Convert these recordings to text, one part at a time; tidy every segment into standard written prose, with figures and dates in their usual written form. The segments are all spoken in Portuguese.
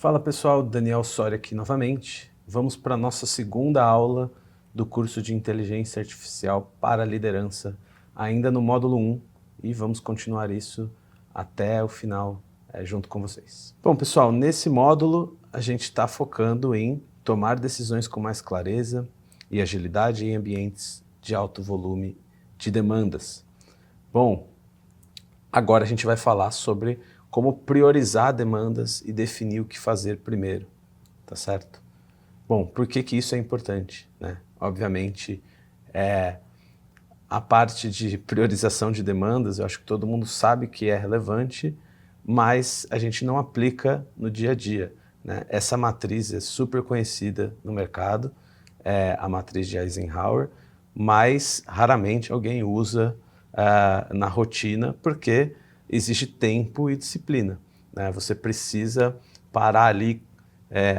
Fala pessoal, Daniel Soria aqui novamente. Vamos para a nossa segunda aula do curso de Inteligência Artificial para Liderança, ainda no módulo 1, e vamos continuar isso até o final junto com vocês. Bom pessoal, nesse módulo a gente está focando em tomar decisões com mais clareza e agilidade em ambientes de alto volume de demandas. Bom, agora a gente vai falar sobre como priorizar demandas e definir o que fazer primeiro, tá certo? Bom, por que que isso é importante, né? Obviamente, a parte de priorização de demandas, eu acho que todo mundo sabe que é relevante, mas a gente não aplica no dia a dia, né? Essa matriz é super conhecida no mercado, é a matriz de Eisenhower, mas raramente alguém usa na rotina, porque existe tempo e disciplina, né? Você precisa parar ali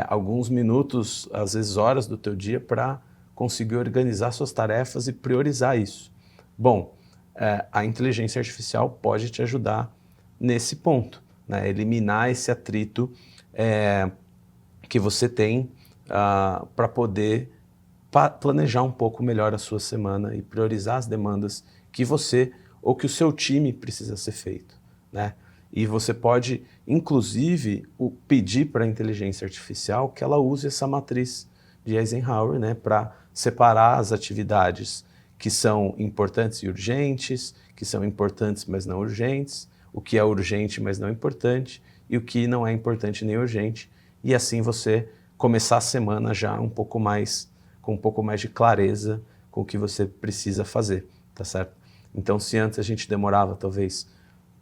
alguns minutos, às vezes horas do teu dia para conseguir organizar suas tarefas e priorizar isso. Bom, a inteligência artificial pode te ajudar nesse ponto, né? Eliminar esse atrito que você tem para poder planejar um pouco melhor a sua semana e priorizar as demandas que você ou que o seu time precisa ser feito, né? E você pode, inclusive, pedir para a inteligência artificial que ela use essa matriz de Eisenhower, né, para separar as atividades que são importantes e urgentes, que são importantes mas não urgentes, o que é urgente mas não importante e o que não é importante nem urgente, e assim você começar a semana já com um pouco mais de clareza com o que você precisa fazer, tá certo? Então, se antes a gente demorava talvez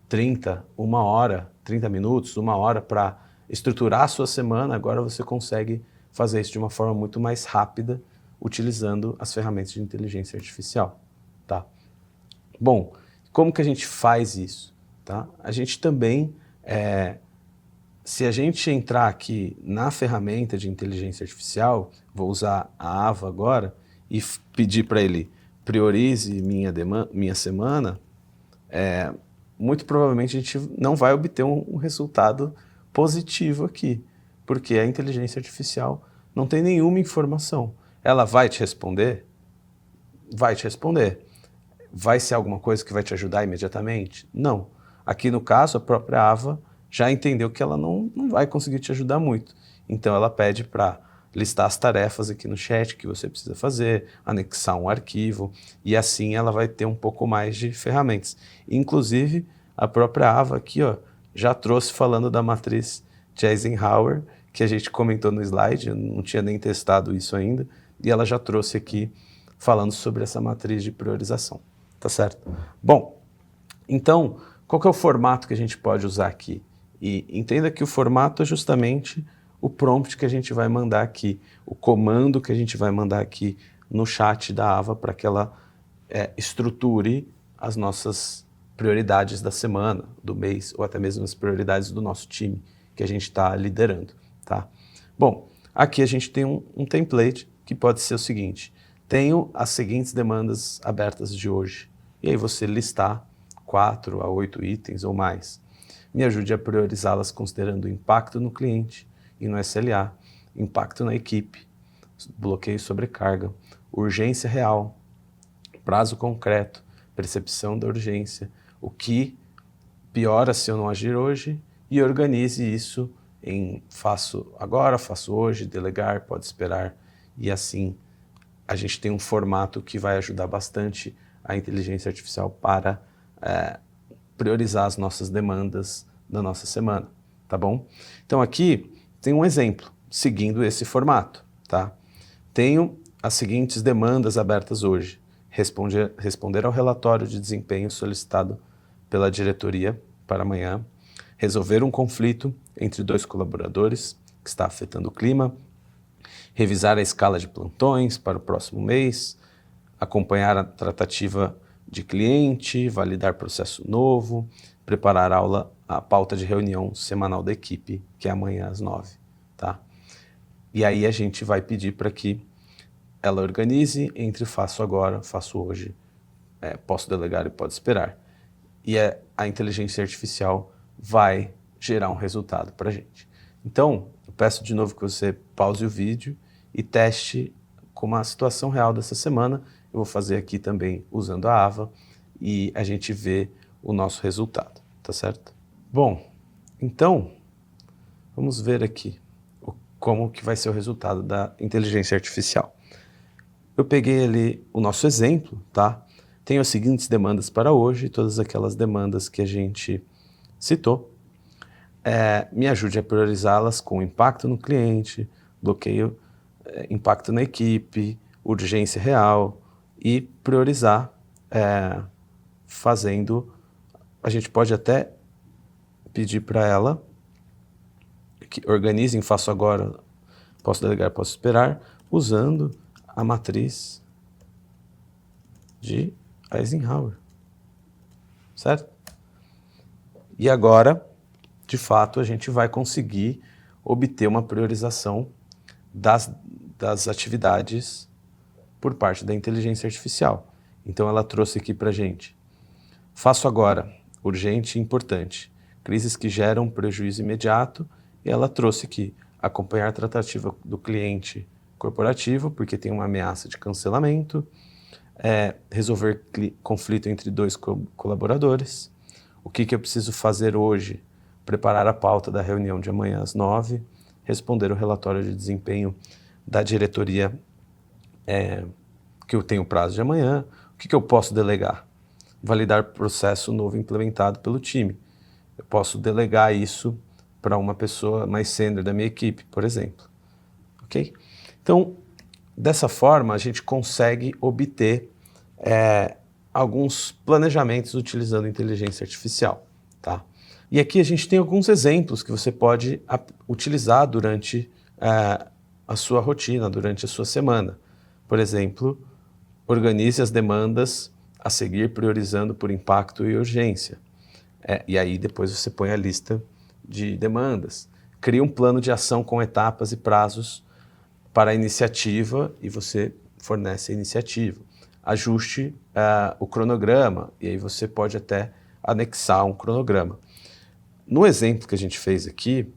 30 minutos, uma hora para estruturar a sua semana, agora você consegue fazer isso de uma forma muito mais rápida, utilizando as ferramentas de inteligência artificial, tá? Bom, como que a gente faz isso, tá? A gente também, se a gente entrar aqui na ferramenta de inteligência artificial, vou usar a Ava agora, e pedir para ele priorize minha semana, muito provavelmente a gente não vai obter um resultado positivo aqui, porque a inteligência artificial não tem nenhuma informação. Ela vai te responder? Vai te responder. Vai ser alguma coisa que vai te ajudar imediatamente? Não. Aqui no caso, a própria Ava já entendeu que ela não vai conseguir te ajudar muito. Então ela pede para listar as tarefas aqui no chat que você precisa fazer, anexar um arquivo, e assim ela vai ter um pouco mais de ferramentas. Inclusive, a própria Ava aqui já trouxe falando da matriz de Eisenhower, que a gente comentou no slide, eu não tinha nem testado isso ainda, e ela já trouxe aqui falando sobre essa matriz de priorização, tá certo? Bom, então, qual que é o formato que a gente pode usar aqui? E entenda que o formato é justamente o prompt que a gente vai mandar aqui, o comando que a gente vai mandar aqui no chat da Ava para que ela estruture as nossas prioridades da semana, do mês, ou até mesmo as prioridades do nosso time que a gente está liderando, tá? Bom, aqui a gente tem um template que pode ser o seguinte: tenho as seguintes demandas abertas de hoje, e aí você listar 4 a 8 itens ou mais. Me ajude a priorizá-las considerando o impacto no cliente e no SLA, impacto na equipe, bloqueio e sobrecarga, urgência real, prazo concreto, percepção da urgência, o que piora se eu não agir hoje, e organize isso em faço agora, faço hoje, delegar, pode esperar, e assim a gente tem um formato que vai ajudar bastante a inteligência artificial para priorizar as nossas demandas da nossa semana, tá bom? Então aqui tem um exemplo, seguindo esse formato, tá? Tenho as seguintes demandas abertas hoje: responder ao relatório de desempenho solicitado pela diretoria para amanhã, resolver um conflito entre 2 colaboradores que está afetando o clima, revisar a escala de plantões para o próximo mês, acompanhar a tratativa de cliente, validar processo novo, preparar a pauta de reunião semanal da equipe, que é amanhã às 9, tá? E aí a gente vai pedir para que ela organize entre faço agora, faço hoje, posso delegar e pode esperar. E a inteligência artificial vai gerar um resultado para a gente. Então, eu peço de novo que você pause o vídeo e teste com uma situação real dessa semana. Eu vou fazer aqui também usando a Ava e a gente vê o nosso resultado, tá certo? Bom, então, vamos ver aqui como que vai ser o resultado da inteligência artificial. Eu peguei ali o nosso exemplo, tá? Tenho as seguintes demandas para hoje, todas aquelas demandas que a gente citou. Me ajude a priorizá-las com impacto no cliente, bloqueio, impacto na equipe, urgência real e priorizar fazendo. A gente pode até pedir para ela que organizem, faço agora, posso delegar, posso esperar, usando a matriz de Eisenhower, certo? E agora, de fato, a gente vai conseguir obter uma priorização das atividades por parte da inteligência artificial. Então ela trouxe aqui para a gente. Faço agora, urgente e importante, crises que geram prejuízo imediato, e ela trouxe aqui, acompanhar a tratativa do cliente corporativo, porque tem uma ameaça de cancelamento, resolver conflito entre dois colaboradores, o que eu preciso fazer hoje, preparar a pauta da reunião de amanhã às 9h, responder o relatório de desempenho da diretoria que eu tenho prazo de amanhã, o que eu posso delegar? Validar processo novo implementado pelo time. Eu posso delegar isso para uma pessoa mais sênior da minha equipe, por exemplo. Ok? Então, dessa forma, a gente consegue obter alguns planejamentos utilizando inteligência artificial. Tá? E aqui a gente tem alguns exemplos que você pode utilizar durante a sua rotina, durante a sua semana. Por exemplo, organize as demandas a seguir priorizando por impacto e urgência. E aí depois você põe a lista de demandas. Cria um plano de ação com etapas e prazos para a iniciativa e você fornece a iniciativa. Ajuste o cronograma e aí você pode até anexar um cronograma. No exemplo que a gente fez aqui,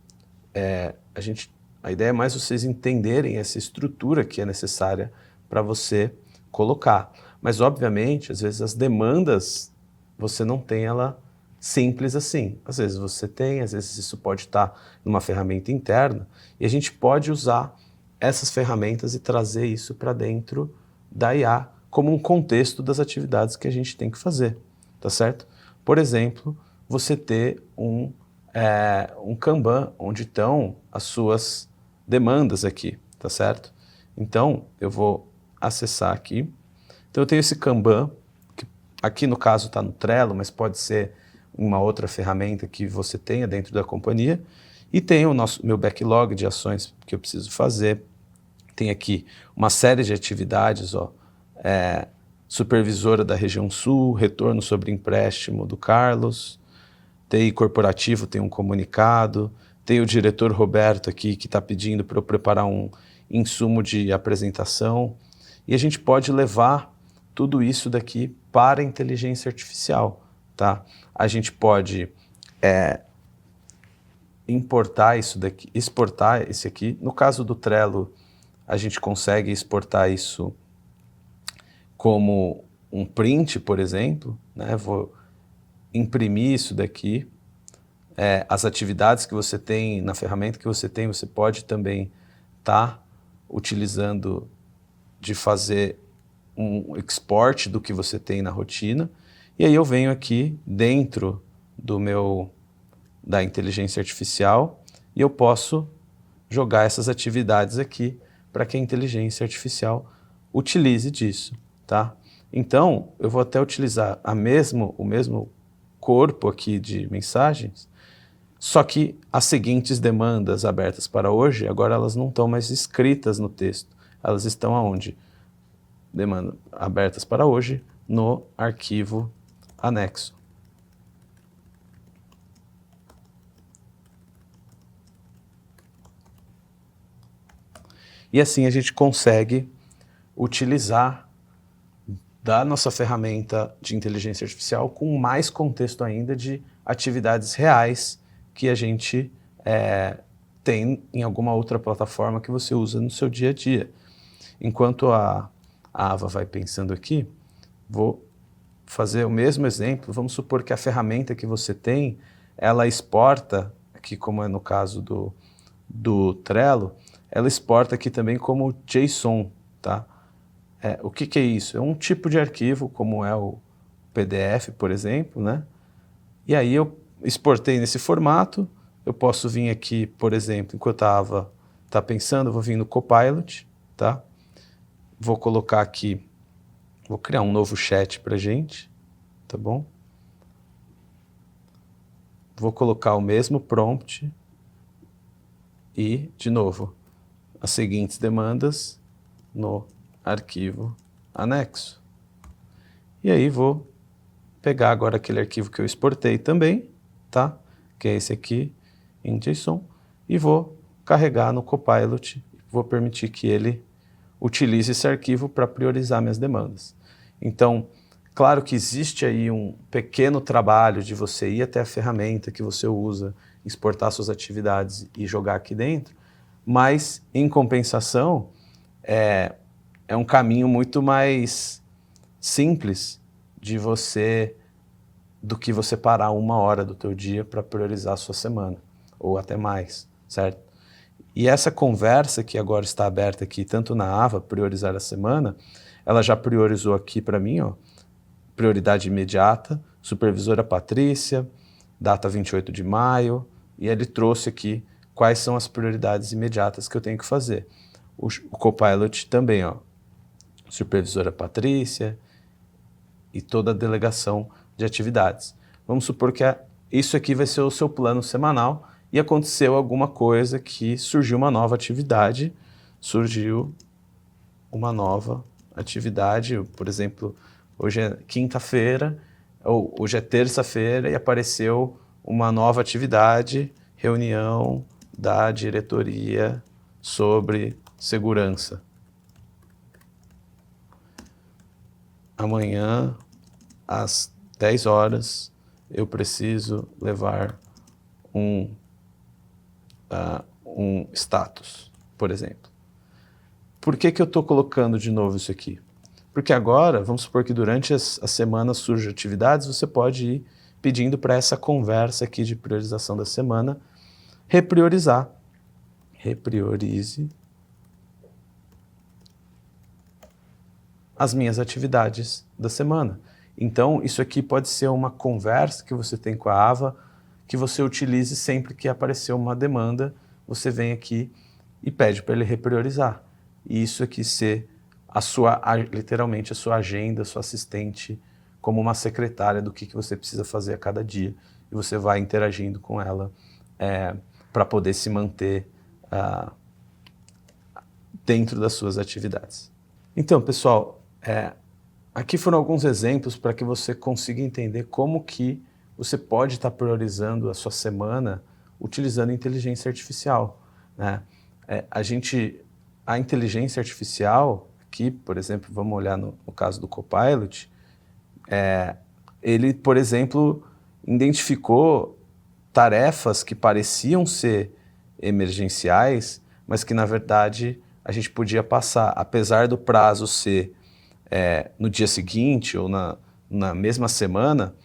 a ideia é mais vocês entenderem essa estrutura que é necessária para você colocar. Mas, obviamente, às vezes as demandas, você não tem ela simples assim. Às vezes você tem, às vezes isso pode estar numa ferramenta interna e a gente pode usar essas ferramentas e trazer isso para dentro da IA como um contexto das atividades que a gente tem que fazer, tá certo? Por exemplo, você ter um Kanban onde estão as suas demandas aqui, tá certo? Então, eu vou acessar aqui. Então, eu tenho esse Kanban, que aqui no caso está no Trello, mas pode ser uma outra ferramenta que você tenha dentro da companhia. E tem o meu backlog de ações que eu preciso fazer. Tem aqui uma série de atividades, supervisora da região sul, retorno sobre empréstimo do Carlos, TI corporativo tem um comunicado, tem o diretor Roberto aqui que está pedindo para eu preparar um insumo de apresentação, e a gente pode levar tudo isso daqui para a inteligência artificial, tá? A gente pode importar isso daqui, exportar esse aqui. No caso do Trello, a gente consegue exportar isso como um print, por exemplo, né? Vou imprimir isso daqui. As atividades que você tem, na ferramenta que você tem, você pode também estar utilizando de fazer um export do que você tem na rotina. E aí eu venho aqui dentro da inteligência artificial e eu posso jogar essas atividades aqui para que a inteligência artificial utilize disso, tá? Então, eu vou até utilizar o mesmo corpo aqui de mensagens, só que as seguintes demandas abertas para hoje, agora elas não estão mais escritas no texto. Elas estão aonde? Demandas abertas para hoje no arquivo anexo. E assim a gente consegue utilizar da nossa ferramenta de inteligência artificial com mais contexto ainda de atividades reais que a gente tem em alguma outra plataforma que você usa no seu dia a dia. Enquanto a Ava vai pensando aqui, vou fazer o mesmo exemplo. Vamos supor que a ferramenta que você tem, ela exporta, aqui como é no caso do Trello, ela exporta aqui também como JSON, tá? O que é isso? É um tipo de arquivo, como é o PDF, por exemplo, né? E aí eu exportei nesse formato, eu posso vir aqui, por exemplo, enquanto a Ava está pensando, eu vou vir no Copilot, tá? Vou colocar aqui, vou criar um novo chat para gente, tá bom? Vou colocar o mesmo prompt e, de novo, as seguintes demandas no arquivo anexo. E aí vou pegar agora aquele arquivo que eu exportei também, tá? Que é esse aqui, em JSON, e vou carregar no Copilot, vou permitir que ele utilize esse arquivo para priorizar minhas demandas. Então, claro que existe aí um pequeno trabalho de você ir até a ferramenta que você usa, exportar suas atividades e jogar aqui dentro, mas, em compensação, é um caminho muito mais simples do que você parar 1 hora do teu dia para priorizar a sua semana, ou até mais, certo? E essa conversa que agora está aberta aqui, tanto na Ava, priorizar a semana, ela já priorizou aqui para mim, ó, prioridade imediata, supervisora Patrícia, data 28 de maio, e ele trouxe aqui quais são as prioridades imediatas que eu tenho que fazer. O Copilot também, ó, supervisora Patrícia e toda a delegação de atividades. Vamos supor que isso aqui vai ser o seu plano semanal e aconteceu alguma coisa que surgiu uma nova atividade, por exemplo, hoje é quinta-feira, ou hoje é terça-feira e apareceu uma nova atividade, reunião da diretoria sobre segurança. Amanhã, às 10 horas, eu preciso levar um status, por exemplo. Por que eu estou colocando de novo isso aqui? Porque agora, vamos supor que durante a semana surjam atividades, você pode ir pedindo para essa conversa aqui de priorização da semana repriorizar. Repriorize as minhas atividades da semana. Então, isso aqui pode ser uma conversa que você tem com a Ava, que você utilize sempre que aparecer uma demanda, você vem aqui e pede para ele repriorizar. E isso aqui ser literalmente a sua agenda, a sua assistente, como uma secretária do que você precisa fazer a cada dia. E você vai interagindo com ela para poder se manter dentro das suas atividades. Então, pessoal, aqui foram alguns exemplos para que você consiga entender como que você pode estar priorizando a sua semana utilizando inteligência artificial, né? A inteligência artificial, aqui, por exemplo, vamos olhar no caso do Copilot, ele, por exemplo, identificou tarefas que pareciam ser emergenciais, mas que, na verdade, a gente podia passar, apesar do prazo ser no dia seguinte ou na mesma semana,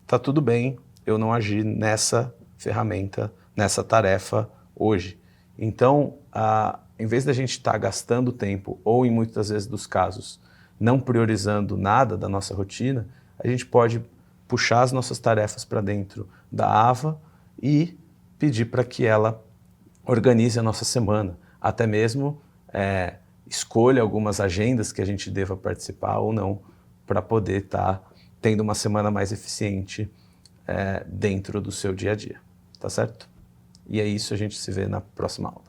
tá tudo bem eu não agir nessa ferramenta, nessa tarefa hoje. Então, em vez da gente estar gastando tempo, ou em muitas vezes dos casos, não priorizando nada da nossa rotina, a gente pode puxar as nossas tarefas para dentro da Ava e pedir para que ela organize a nossa semana, até mesmo escolha algumas agendas que a gente deva participar ou não, para poder estar tendo uma semana mais eficiente dentro do seu dia a dia, tá certo? E é isso, a gente se vê na próxima aula.